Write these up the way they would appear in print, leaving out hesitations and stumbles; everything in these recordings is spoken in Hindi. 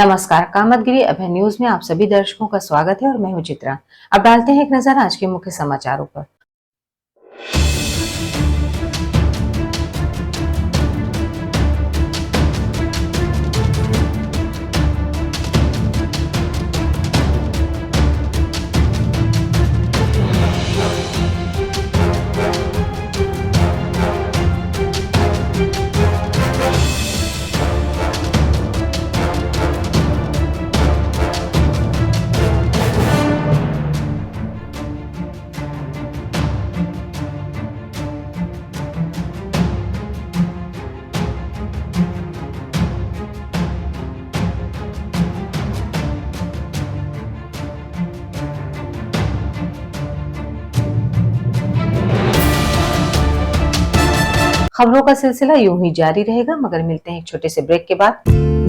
नमस्कार, कामतगिरी अभय न्यूज में आप सभी दर्शकों का स्वागत है और मैं हूं चित्रा। अब डालते हैं एक नजर आज के मुख्य समाचारों पर। खबरों का सिलसिला यूं ही जारी रहेगा, मगर मिलते हैं एक छोटे से ब्रेक के बाद।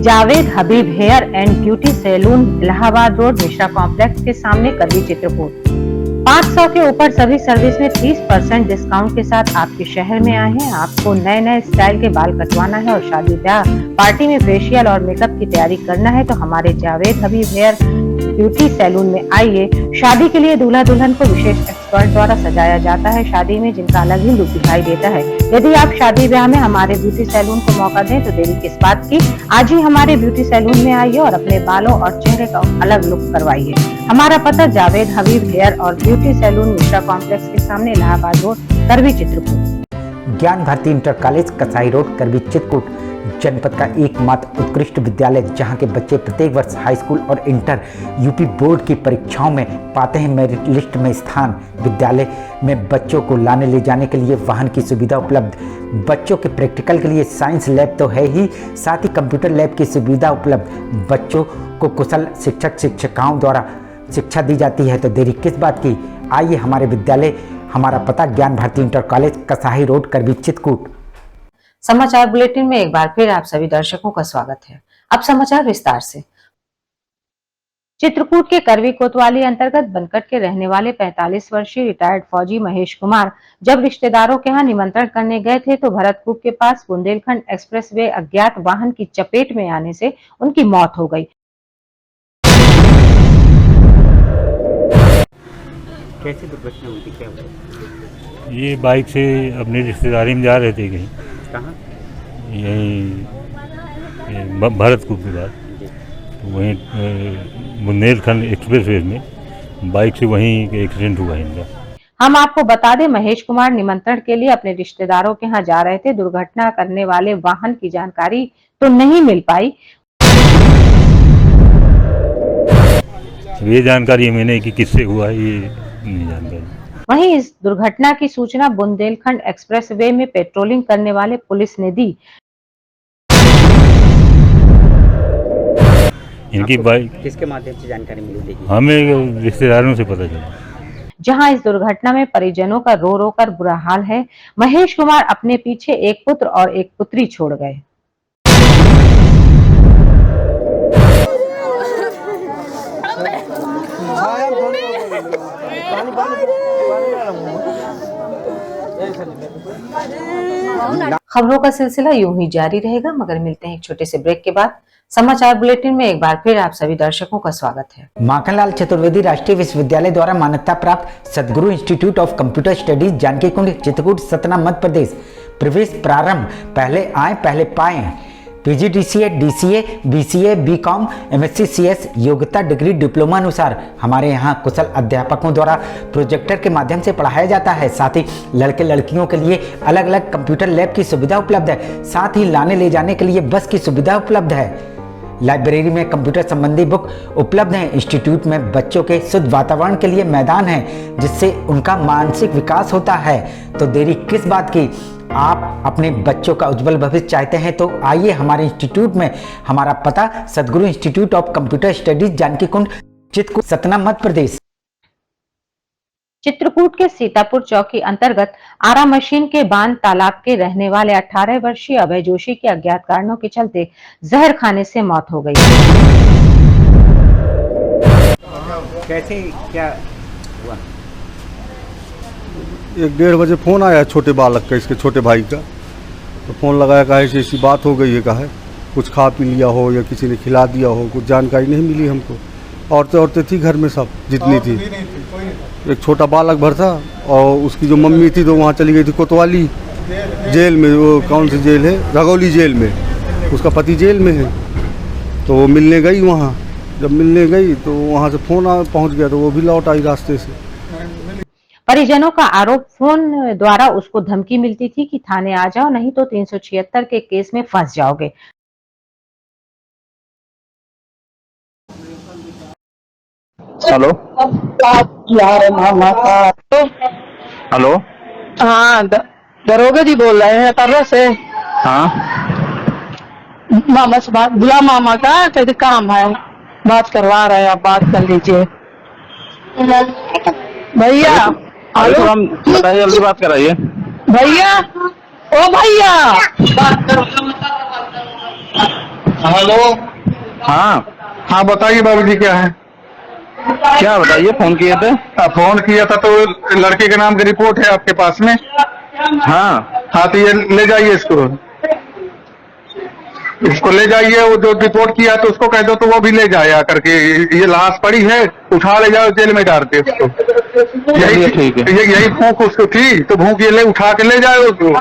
Javed Habib hair and beauty salon, Allahabad road, Mishra complex के सामने, करवी, चित्रकूट। 500 के ऊपर सभी सर्विस में 30% डिस्काउंट के साथ आपके शहर में आए हैं। आपको नए नए स्टाइल के बाल कटवाना है और शादी ब्याह पार्टी में फेशियल और मेकअप की तैयारी करना है तो हमारे Javed Habib hair beauty salon में आइए। शादी के लिए दूल्हा दुल्हन को विशेष एक्सपर्ट द्वारा सजाया जाता है, शादी में जिनका अलग ही लुक दिखाई देता है। यदि आप शादी ब्याह में हमारे ब्यूटी सैलून को मौका दें तो देरी किस बात की, आज ही हमारे ब्यूटी सैलून में आइए और अपने बालों और चेहरे का अलग लुक करवाइए। हमारा पता जावेद हबीब हेयर और ब्यूटी सैलून, मिश्रा कॉम्प्लेक्स के सामने, इलाहाबाद रोड, करवी, चित्रकूट। ज्ञान भारती इंटर कॉलेज, कसाई रोड, करवी, चित्रकूट जनपद का एकमात्र उत्कृष्ट विद्यालय जहां के बच्चे प्रत्येक वर्ष हाई स्कूल और इंटर यूपी बोर्ड की परीक्षाओं में पाते हैं मेरिट लिस्ट में स्थान। विद्यालय में बच्चों को लाने ले जाने के लिए वाहन की सुविधा उपलब्ध, बच्चों के प्रैक्टिकल के लिए साइंस लैब तो है ही, साथ ही कंप्यूटर लैब की सुविधा उपलब्ध। बच्चों को कुशल शिक्षक शिक्षिकाओं द्वारा शिक्षा दी जाती है तो देरी किस बात की, आइए हमारे विद्यालय। हमारा पता ज्ञान भारती इंटर कॉलेज, कसाई रोड, करवी, चित्रकूट। समाचार बुलेटिन में एक बार फिर आप सभी दर्शकों का स्वागत है। अब समाचार विस्तार से। चित्रकूट के करवी कोतवाली अंतर्गत बनकट के रहने वाले 45 वर्षीय रिटायर्ड फौजी महेश कुमार जब रिश्तेदारों के यहाँ निमंत्रण करने गए थे तो भरतकूप के पास बुंदेलखंड एक्सप्रेसवे अज्ञात वाहन की चपेट में आने से उनकी मौत हो गई। कैसी दुर्घटना हुई थी, क्या हुआ? ये बाइक से अपनी रिश्तेदारी में जा रहे थे कहीं, कहाँ? यहीं भरतकूप के बाद, तो वहीं बुंदेलखंड एक्सप्रेसवे में बाइक से वहीं एक्सीडेंट हुआ इनका। हम आपको बता दें, महेश कुमार निमंत्रण के लिए अपने रिश्तेदारों के यहाँ जा रहे थे। दुर्घटना करने वाले वाहन की जानकारी तो नहीं मिल पाई। ये जानकारी हमें नहीं कि किससे हुआ, ये नहीं जानकारी। वहीं इस दुर्घटना की सूचना बुंदेलखंड एक्सप्रेसवे में पेट्रोलिंग करने वाले पुलिस ने दी। इनकी बाइक किसके माध्यम से जानकारी मिली? हमें रिश्तेदारों से पता चला। जहां इस दुर्घटना में परिजनों का रो रो कर बुरा हाल है। महेश कुमार अपने पीछे एक पुत्र और एक पुत्री छोड़ गए। खबरों का सिलसिला यूं ही जारी रहेगा, मगर मिलते हैं एक छोटे से ब्रेक के बाद। समाचार बुलेटिन में एक बार फिर आप सभी दर्शकों का स्वागत है। माखनलाल चतुर्वेदी राष्ट्रीय विश्वविद्यालय द्वारा मान्यता प्राप्त Sadguru institute of computer studies, Janki Kund, Chitrakoot, Satna, Madhya Pradesh. प्रवेश प्रारंभ, पहले आए पहले पाए। PGDCA, DCA, BCA, BCom, MSc, CS योग्यता डिग्री डिप्लोमा अनुसार हमारे यहाँ कुशल अध्यापकों द्वारा प्रोजेक्टर के माध्यम से पढ़ाया जाता है। साथ ही लड़के लड़कियों के लिए अलग अलग कंप्यूटर लैब की सुविधा उपलब्ध है। साथ ही लाने ले जाने के लिए बस की सुविधा उपलब्ध है। लाइब्रेरी में कंप्यूटर संबंधी बुक उपलब्ध हैं। इंस्टीट्यूट में बच्चों के शुद्ध वातावरण के लिए मैदान है जिससे उनका मानसिक विकास होता है तो देरी किस बात की, आप अपने बच्चों का उज्जवल भविष्य चाहते हैं तो आइए हमारे इंस्टीट्यूट में। हमारा पता Sadguru institute of computer studies, Janki Kund, Chitrakoot, Satna, Madhya Pradesh. Chitrakoot के सीतापुर चौकी अंतर्गत आरा मशीन के बांध तालाब के रहने वाले 18 वर्षीय अभय जोशी की अज्ञात कारणों के चलते जहर खाने से मौत हो गई। कैसे क्या हुआ? 1-1:30 बजे फ़ोन आया छोटे बालक का, इसके छोटे भाई का। तो फ़ोन लगाया, कहा ऐसी बात हो गई है, कहा कुछ खा पी लिया हो या किसी ने खिला दिया हो, कुछ जानकारी नहीं मिली हमको। औरतें थी घर में, सब जितनी थी। एक छोटा बालक भर था और उसकी जो मम्मी थी तो वहाँ चली गई थी कोतवाली जेल में। वो कौन सी जेल है, रगौली जेल में, उसका पति जेल में है। तो वो मिलने गई वहाँ, जब मिलने गई तो वहाँ से फ़ोन पहुँच गया तो वो भी लौट आई रास्ते से। परिजनों का आरोप फोन द्वारा उसको धमकी मिलती थी कि थाने आ जाओ नहीं तो 376 के केस में फंस जाओगे। हेलो हेलो, हाँ दरोगा जी बोल रहे हैं तरह से। हाँ मामा से बात, बुला मामा का कहते काम है, बात करवा रहे हैं, आप बात कर लीजिए भैया। अरे थोड़ा बताइए, जल्दी बात कराइए भैया, ओ भैया बात करो। हेलो, हाँ हाँ बताइए बाबूजी, क्या है? क्या बताइए, फोन किए थे? फोन किया था तो लड़के के नाम की रिपोर्ट है आपके पास में। हाँ हाँ तो ये ले जाइए, इसको ले जाइए। वो जो रिपोर्ट किया तो उसको कह दो तो वो भी ले जाए आकर के। ये लाश पड़ी है, उठा ले जाओ, जेल में डालते उसको। चलिए ठीक है। यही भूख उसको थी तो भूख ये ले उठा के ले जाए उसको।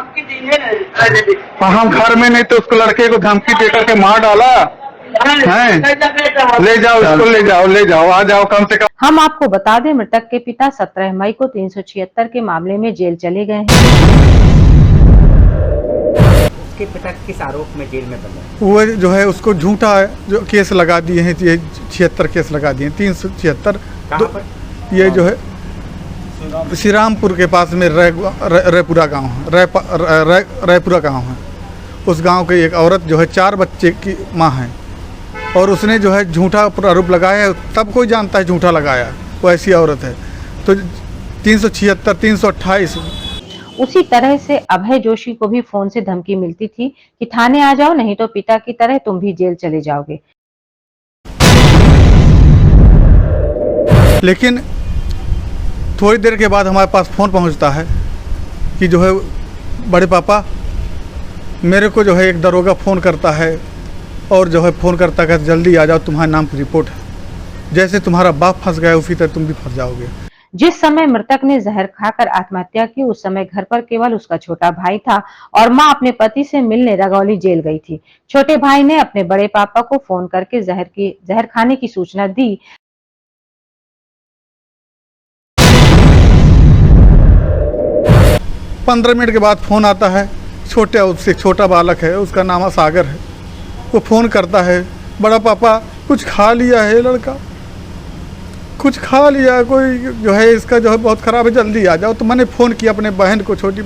हम घर में नहीं तो उसको लड़के को धमकी देकर के मार डाला है। ले जाओ इसको, ले जाओ, आ जाओ कम से कम। हम आपको बता दें, मृतक के पिता 17 मई को 376 के मामले में जेल चले गए हैं। उसके पिता किस आरोप में जेल में बंद है? वो जो है उसको झूठा जो केस लगा दिए हैं, ये 76 केस लगा दिए हैं, 376। ये जो है श्रीरामपुर के पास में रायपुरा गाँव है, रायपुरा गाँव है। उस गांव की एक औरत जो है 4 बच्चे की माँ है और उसने जो है झूठा आरोप लगाया है। तब कोई जानता है झूठा लगाया, वो ऐसी औरत है। तो 376, 328। उसी तरह से अभय जोशी को भी फोन से धमकी मिलती थी कि थाने आ जाओ नहीं तो पिता की तरह तुम भी जेल चले जाओगे। लेकिन थोड़ी देर के बाद हमारे पास फ़ोन पहुंचता है कि जो है बड़े पापा, मेरे को जो है एक दरोगा फ़ोन करता है और जो है फ़ोन करता है जल्दी आ जाओ, तुम्हारे नाम की रिपोर्ट है। जैसे तुम्हारा बाप फंस गया उसी तरह तुम भी फंस जाओगे। जिस समय मृतक ने जहर खाकर आत्महत्या की, उस समय घर पर केवल उसका छोटा भाई था और मां अपने पति से मिलने रगौली जेल गई थी। छोटे भाई ने अपने बड़े पापा को फोन करके जहर खाने की सूचना दी। पंद्रह मिनट के बाद फ़ोन आता है, उससे छोटा बालक है, उसका नाम सागर है। वो फ़ोन करता है, बड़ा पापा कुछ खा लिया है लड़का, कुछ खा लिया, कोई जो है इसका जो है बहुत ख़राब है, जल्दी आ जाओ। तो मैंने फ़ोन किया अपने बहन को, छोटी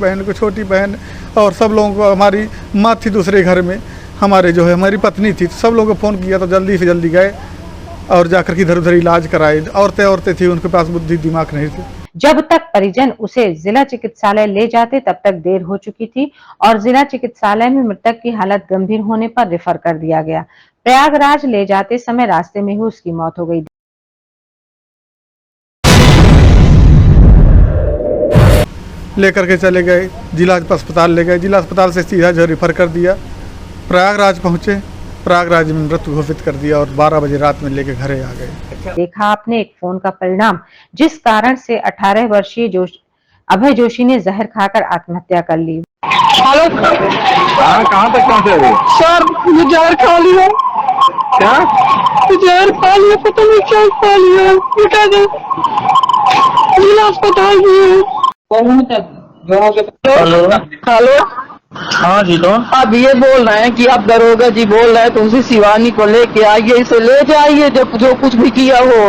बहन और सब लोगों को। हमारी माँ थी दूसरे घर में, हमारे जो है हमारी पत्नी थी, तो सब लोगों को फ़ोन किया तो जल्दी से जल्दी गए और जाकर के इधर उधर इलाज कराए। औरतें थी, उनके पास बुद्धि दिमाग नहीं थी। जब तक परिजन उसे जिला चिकित्सालय ले जाते तब तक देर हो चुकी थी और जिला चिकित्सालय में मृतक की हालत गंभीर होने पर रेफर कर दिया गया। प्रयागराज ले जाते समय रास्ते में ही उसकी मौत हो गई। लेकर के चले गए जिला अस्पताल, ले गए जिला अस्पताल से सीधा जो रेफर कर दिया। प्रयागराज पहुँचे, प्रयागराज में मृत्यु घोषित कर दिया और 12 बजे रात में लेके घरे आ गए। देखा आपने एक फोन का परिणाम, जिस कारण से 18 वर्षीय अभय जोशी ने जहर खाकर आत्महत्या कर ली। हेलो, कहाँ तक पहुँचे अभी? सर मुझे जहर खा लिया। क्या जहर खा लिया, पता नहीं क्या खा लिया, मिटा दो, जिला अस्पताल में। हेलो, हाँ जी, कौन? अब ये बोल रहे हैं कि आप दरोगा जी बोल रहे हैं, तुमसे शिवानी को लेके आइए, इसे ले जाइए, जो कुछ भी किया हो,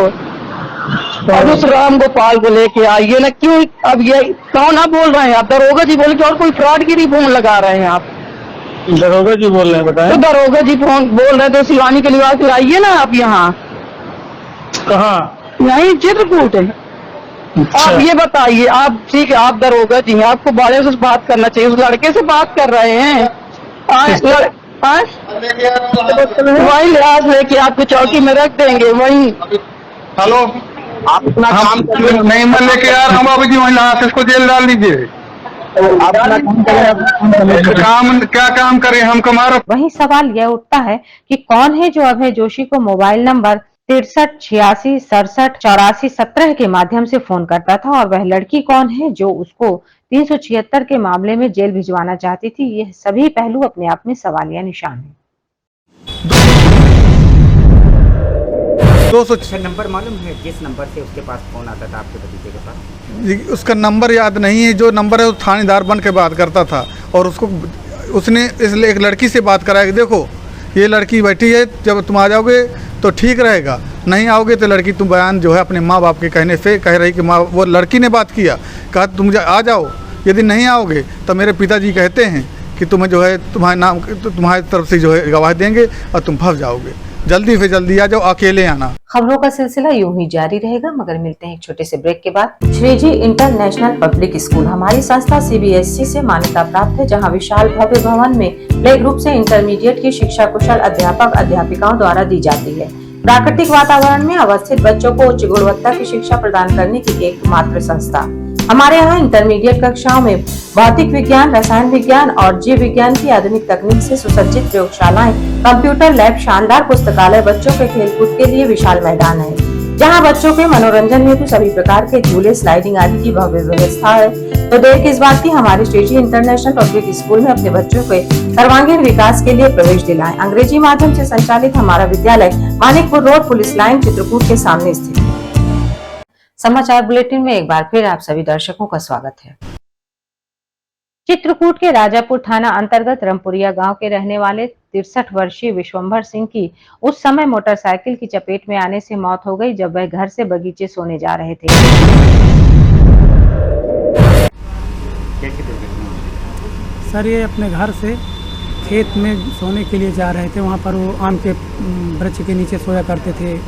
और उस राम गोपाल को लेके आइए ना। क्यों अब ये कौन आप बोल रहे हैं? आप दरोगा जी बोल के और कोई फ्रॉडगिरी फोन लगा रहे हैं आप? दरोगा जी बोल रहे हैं, बताएं। तो दरोगा जी फोन बोल रहे हैं तो शिवानी के निवास पे आइए ना आप। यहाँ कहाँ? यही चित्रकूट है। आप ये बताइए, आप ठीक है, आप दरोगा जी हैं, आपको बड़े से बात करना चाहिए। उस लड़के से बात कर रहे हैं, वही लिहाज लेके आपको चौकी में रख देंगे वही। हेलो, आप अपना काम नहीं मैं लेके आ रहा हूँ बाबू जी, वहीं लाश इसको जेल डाल दीजिए। तो आप अपना काम करें, आप काम समझ लीजिए। काम क्या काम करें हम, हमारा वहीं सवाल यह उठता है कि कौन है जो अभय जोशी को मोबाइल नंबर 63 86 67 84 17 के माध्यम से फोन करता था, और वह लड़की कौन है जो उसको 376 के मामले में जेल भिजवाना चाहती थी। यह सभी पहलू अपने आप में सवालिया निशान है। 200 अच्छा नंबर मालूम है जिस नंबर से उसके पास फोन आता था आपके भतीजे के पास? जी, उसका नंबर याद नहीं है। जो नंबर है वो थानेदार बन के बात करता था, और उसने इसलिए एक लड़की से बात कराया कि देखो ये लड़की बैठी है, जब तुम आ जाओगे तो ठीक रहेगा, नहीं आओगे तो लड़की तुम बयान जो है अपने माँ बाप के कहने से कह रही कि माँ, वो लड़की ने बात किया, कहा तुम आ जाओ, यदि नहीं आओगे तो मेरे पिताजी कहते हैं कि तुम्हें जो है तुम्हारी तरफ से जो है गवाह देंगे और तुम फंस जाओगे, जल्दी से जल्दी आ जाओ, अकेले आना। खबरों का सिलसिला यूं ही जारी रहेगा, मगर मिलते हैं एक छोटे से ब्रेक के बाद। श्रीजी इंटरनेशनल पब्लिक स्कूल हमारी संस्था CBSE से मान्यता प्राप्त है, जहां विशाल भव्य भवन में प्ले ग्रुप से इंटरमीडिएट की शिक्षा कुशल अध्यापक अध्यापिकाओं द्वारा दी जाती है। प्राकृतिक वातावरण में अवस्थित बच्चों को उच्च गुणवत्ता की शिक्षा प्रदान करने की एकमात्र संस्था। हमारे यहाँ इंटरमीडिएट कक्षाओं में भौतिक विज्ञान, रसायन विज्ञान और जीव विज्ञान की आधुनिक तकनीक से सुसज्जित प्रयोगशालाएं, कंप्यूटर लैब, शानदार पुस्तकालय, बच्चों के खेलकूद के लिए विशाल मैदान है, जहां बच्चों के मनोरंजन हेतु सभी प्रकार के झूले, स्लाइडिंग आदि की भव्य व्यवस्था है। तो देर किस बात की, हमारे श्रीजी इंटरनेशनल पब्लिक स्कूल में अपने बच्चों के सर्वांगीण विकास के लिए प्रवेश दिलाएं। अंग्रेजी माध्यम से संचालित हमारा विद्यालय Manikpur road, police line, Chitrakoot के सामने स्थित है। समाचार बुलेटिन में एक बार फिर आप सभी दर्शकों का स्वागत है। चित्रकूट के राजापुर थाना अंतर्गत रमपुरिया गांव के रहने वाले 63 वर्षीय विश्वंभर सिंह की उस समय मोटरसाइकिल की चपेट में आने से मौत हो गई, जब वह घर से बगीचे सोने जा रहे थे। सर ये अपने घर से खेत में सोने के लिए जा रहे थे, वहाँ पर वो आम के वृक्ष के नीचे सोया करते थे।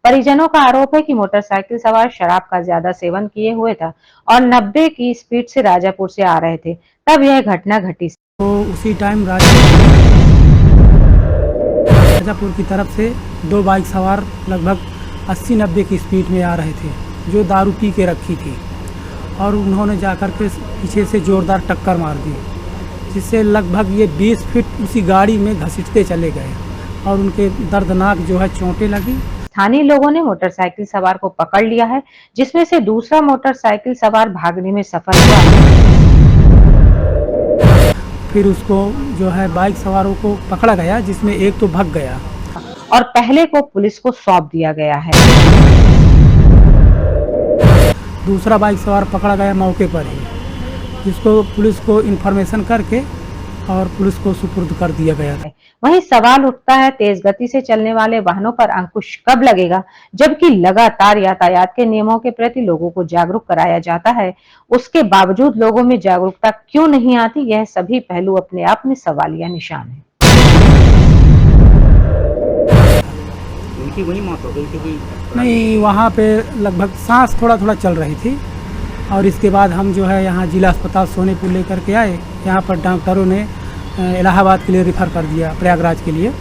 परिजनों का आरोप है कि मोटरसाइकिल सवार शराब का ज्यादा सेवन किए हुए था और 90 की स्पीड से राजापुर से आ रहे थे, तब यह घटना घटी। तो उसी टाइम राजापुर की तरफ से दो बाइक सवार लगभग 80-90 की स्पीड में आ रहे थे, जो दारू पी के रखी थी, और उन्होंने जाकर के पीछे से जोरदार टक्कर मार दी, जिससे लगभग ये 20 फीट उसी गाड़ी में घसीटते चले गए और उनके दर्दनाक जो है चोटें लगी। स्थानीय लोगों ने मोटरसाइकिल सवार को पकड़ लिया है, जिसमें से दूसरा मोटरसाइकिल सवार भागने में सफल हुआ। फिर उसको जो है बाइक सवारों को पकड़ा गया, जिसमें एक तो भाग गया और पहले को पुलिस को सौंप दिया गया है। दूसरा बाइक सवार पकड़ा गया मौके पर ही, जिसको पुलिस को इन्फॉर्मेशन करके और पुलिस को सुपुर्द कर दिया गया था। वहीं सवाल उठता है, तेज गति से चलने वाले वाहनों पर अंकुश कब लगेगा, जबकि लगातार यातायात के नियमों के प्रति लोगों को जागरूक कराया जाता है, उसके बावजूद लोगों में जागरूकता क्यों नहीं आती। यह सभी पहलू अपने आप में सवालिया निशान है। उनकी वही मौत हो गई थी कि नहीं, वहाँ पे लगभग सांस थोड़ा थोड़ा चल रही थी, और इसके बाद हम जो है यहाँ जिला अस्पताल सोनेपुर लेकर के आए। यहाँ पर डॉक्टरों ने इलाहाबाद के लिए रेफर कर दिया, प्रयागराज के लिए,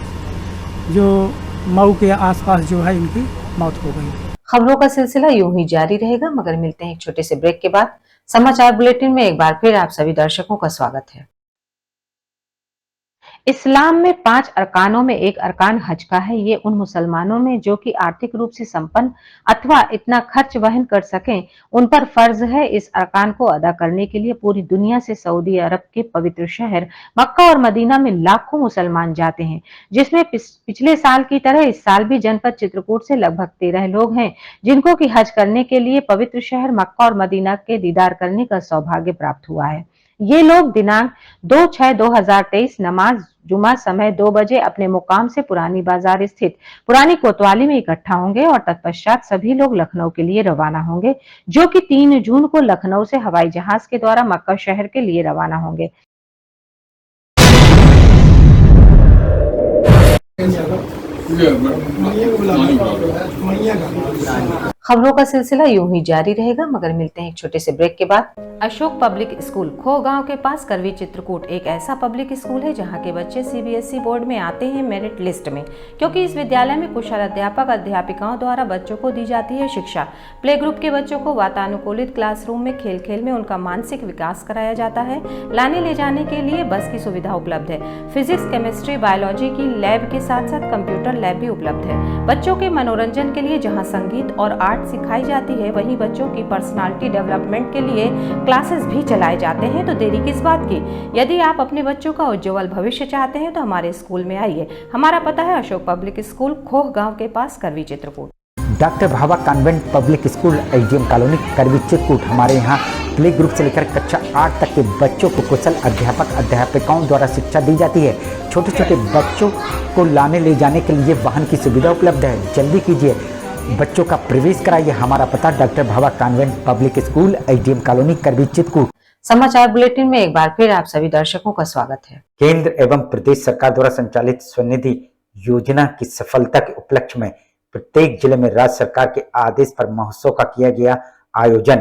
जो मऊ के आसपास जो है इनकी मौत हो गई। खबरों का सिलसिला यूं ही जारी रहेगा, मगर मिलते हैं एक छोटे से ब्रेक के बाद। समाचार बुलेटिन में एक बार फिर आप सभी दर्शकों का स्वागत है। इस्लाम में 5 अरकानों में एक अरकान हज का है। ये उन मुसलमानों में जो कि आर्थिक रूप से संपन्न अथवा इतना खर्च वहन कर सकें, उन पर फर्ज है। इस अरकान को अदा करने के लिए पूरी दुनिया से सऊदी अरब के पवित्र शहर मक्का और मदीना में लाखों मुसलमान जाते हैं, जिसमें पिछले साल की तरह इस साल भी जनपद चित्रकूट से लगभग 13 लोग हैं, जिनको कि हज करने के लिए पवित्र शहर मक्का और मदीना के दीदार करने का सौभाग्य प्राप्त हुआ है। ये लोग दिनांक 2/6/2023 नमाज जुमा समय 2 बजे अपने मुकाम से पुरानी बाजार स्थित पुरानी कोतवाली में इकट्ठा होंगे और तत्पश्चात सभी लोग लखनऊ के लिए रवाना होंगे, जो कि 3 जून को लखनऊ से हवाई जहाज के द्वारा मक्का शहर के लिए रवाना होंगे। खबरों का सिलसिला यूं ही जारी रहेगा, मगर मिलते हैं एक छोटे से ब्रेक के बाद। अशोक पब्लिक स्कूल खो गांव के पास करवी चित्रकूट एक ऐसा पब्लिक स्कूल है जहां के बच्चे सीबीएसई बोर्ड में आते हैं मेरिट लिस्ट में, क्योंकि इस विद्यालय में कुशल अध्यापक अध्यापिकाओं द्वारा बच्चों को दी जाती है शिक्षा। प्ले ग्रुप के बच्चों को वातानुकूलित क्लासरूम में खेल खेल में उनका मानसिक विकास कराया जाता है। लाने ले जाने के लिए बस की सुविधा उपलब्ध है। फिजिक्स, केमिस्ट्री, बायोलॉजी की लैब के साथ साथ कंप्यूटर लैब भी उपलब्ध है। बच्चों के मनोरंजन के लिए जहाँ संगीत और आर्ट सिखाई जाती है, वहीं बच्चों की पर्सनालिटी डेवलपमेंट के लिए क्लासेस भी चलाए जाते हैं। तो देरी किस बात की? यदि आप अपने बच्चों का उज्जवल भविष्य चाहते हैं तो हमारे स्कूल में आइए। हमारा पता है अशोक पब्लिक स्कूल, खोह गांव के पास, Karwi Chitrakoot. Doctor Bhabha convent public school, SDM colony, Karwi Chitrakoot. हमारे यहाँ प्ले ग्रुप से लेकर कक्षा 8 तक के बच्चों को कुशल अध्यापक अध्यापिकाओं द्वारा शिक्षा दी जाती है। छोटे छोटे बच्चों को लाने ले जाने के लिए वाहन की सुविधा उपलब्ध है। जल्दी कीजिए, बच्चों का प्रवेश कराइए। हमारा पता doctor Bhabha convent public school, SDM colony, Karwi Chitrakoot. समाचार बुलेटिन में एक बार फिर आप सभी दर्शकों का स्वागत है। केंद्र एवं प्रदेश सरकार द्वारा संचालित स्वनिधि योजना की सफलता के उपलक्ष्य में प्रत्येक जिले में राज्य सरकार के आदेश पर महोत्सव का किया गया आयोजन।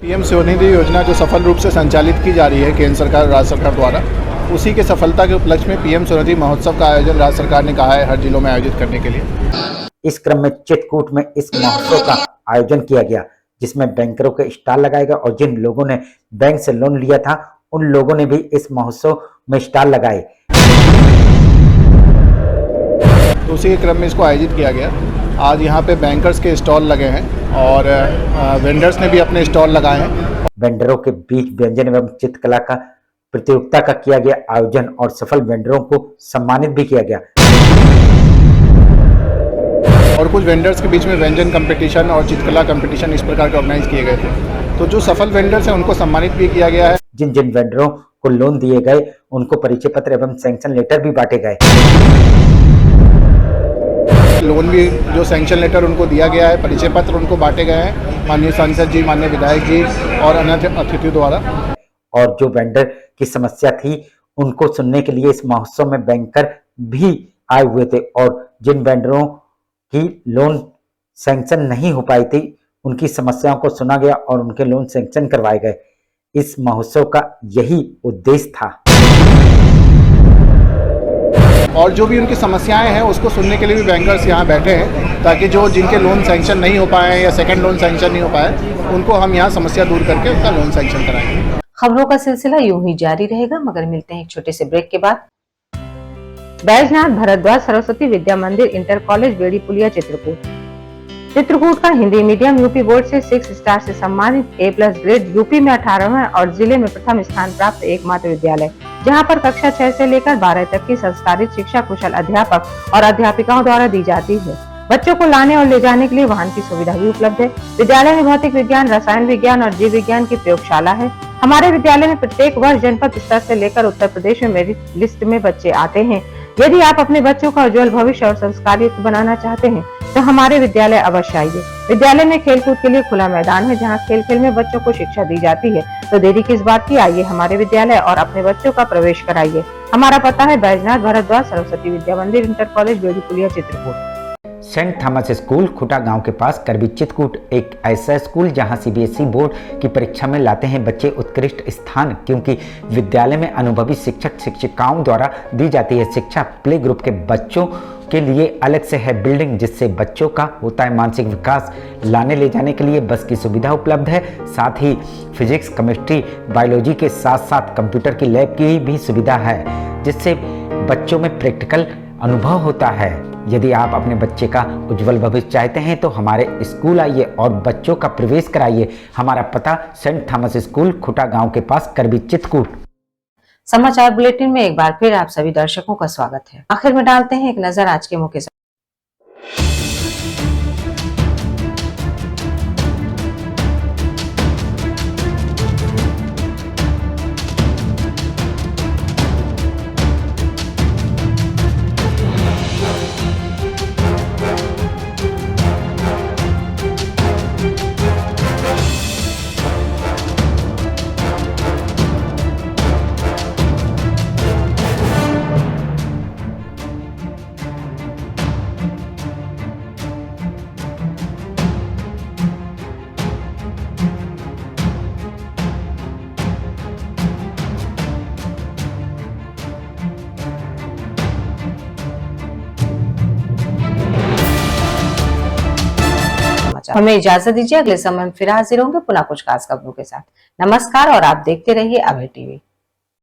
पीएम स्वनिधि योजना जो सफल रूप से संचालित की जा रही है केंद्र सरकार और राज्य सरकार द्वारा, उसी के सफलता के उपलक्ष्य में पीएम स्वनिधि महोत्सव का आयोजन राज्य सरकार ने कहा है हर जिलों में आयोजित करने के लिए। इस क्रम में चित्रकूट में इस महोत्सव का आयोजन किया गया, जिसमें बैंकरों के स्टॉल लगाए गए और जिन लोगों ने बैंक से लोन लिया था उन लोगों ने भी इस महोत्सव में स्टॉल लगाए। तो उसी के क्रम में इसको आयोजित किया गया। आज यहाँ पे बैंकर्स के स्टॉल लगे हैं और वेंडर्स ने भी अपने स्टॉल लगाए हैं। वेंडरों के बीच व्यंजन एवं चित्रकला का प्रतियोगिता का किया गया आयोजन और सफल वेंडरों को सम्मानित भी किया गया। और कुछ वेंडर्स के बीच में व्यंजन कंपटीशन और चित्रकला कंपटीशन इस प्रकार के ऑर्गेनाइज किए गए थे। तो जो सफल वेंडर्स हैं उनको सम्मानित भी किया गया है। जिन जिन वेंडरों को लोन दिए गए उनको परिचय पत्र एवं सैंक्शन लेटर भी बांटे गए। लोन भी जो सैंक्शन लेटर उनको दिया गया है, परिचय पत्र उनको बांटे गए हैं माननीय सांसद जी, माननीय विधायक जी और अन्य अतिथियों द्वारा। और जो वेंडर की समस्या थी उनको सुनने के लिए इस महोत्सव में बैंकर भी आए हुए थे और जिन वेंडरों की लोन सैंक्शन नहीं हो पाई थी उनकी समस्याओं को सुना गया और उनके लोन सैंक्शन करवाए गए। इस महोत्सव का यही उद्देश्य था। और जो भी उनकी समस्याएं हैं उसको सुनने के लिए भी बैंकर्स यहाँ बैठे हैं, ताकि जो जिनके लोन सैंक्शन नहीं हो पाए या सेकंड लोन सैंक्शन नहीं हो पाए उनको हम यहाँ समस्या दूर करके उनका लोन सैंक्शन कराएंगे। खबरों का सिलसिला यूं ही जारी रहेगा, मगर मिलते हैं एक छोटे से ब्रेक के बाद। बैजनाथ भारद्वाज सरस्वती विद्या मंदिर इंटर कॉलेज, बेड़ी पुलिया, चित्रकूट। चित्रकूट का हिंदी मीडियम यूपी बोर्ड से 6 स्टार से सम्मानित A+ ग्रेड, यूपी में 18वां और जिले में प्रथम स्थान प्राप्त एकमात्र विद्यालय, जहां पर कक्षा 6 से लेकर 12 तक की संस्कारित शिक्षा कुशल अध्यापक और अध्यापिकाओं द्वारा दी जाती है। बच्चों को लाने और ले जाने के लिए वाहन की सुविधा भी उपलब्ध है। विद्यालय में भौतिक विज्ञान, रसायन विज्ञान और जीव विज्ञान की प्रयोगशाला है। हमारे विद्यालय में प्रत्येक वर्ष जनपद स्तर से लेकर उत्तर प्रदेश में मेरिट लिस्ट में बच्चे आते हैं। यदि आप अपने बच्चों का उज्जवल भविष्य और संस्कार युक्त बनाना चाहते हैं तो हमारे विद्यालय अवश्य आइए। विद्यालय में खेलकूद के लिए खुला मैदान है, जहां खेल खेल में बच्चों को शिक्षा दी जाती है। तो देरी किस बात की? आइए हमारे विद्यालय और अपने बच्चों का प्रवेश कराइए। हमारा पता है बैजनाथ भारद्वाज सरस्वती विद्या मंदिर इंटर कॉलेज, बेड़ी पुलिया, चित्रकूट। सेंट थॉमस स्कूल, खुटा गांव के पास, करवी चित्रकूट एक ऐसा स्कूल जहां सीबीएसई बोर्ड की परीक्षा में लाते हैं बच्चे उत्कृष्ट स्थान, क्योंकि विद्यालय में अनुभवी शिक्षक शिक्षिकाओं द्वारा दी जाती है शिक्षा। प्ले ग्रुप के बच्चों के लिए अलग से है बिल्डिंग, जिससे बच्चों का होता है मानसिक विकास। लाने ले जाने के लिए बस की सुविधा उपलब्ध है। साथ ही फिजिक्स, केमिस्ट्री, बायोलॉजी के साथ साथ कंप्यूटर की लैब की भी सुविधा है, जिससे बच्चों में प्रैक्टिकल अनुभव होता है। यदि आप अपने बच्चे का उज्जवल भविष्य चाहते हैं तो हमारे स्कूल आइए और बच्चों का प्रवेश कराइए। हमारा पता सेंट थॉमस स्कूल, खुटा गांव के पास, करवी चित्रकूट। समाचार बुलेटिन में एक बार फिर आप सभी दर्शकों का स्वागत है। आखिर में डालते हैं एक नजर आज के मुख्य समाचार। हमें इजाजत दीजिए, अगले समय में फिर हाजिर होंगे पुनः कुछ खास खबरों के साथ। नमस्कार और आप देखते रहिए अभय टीवी।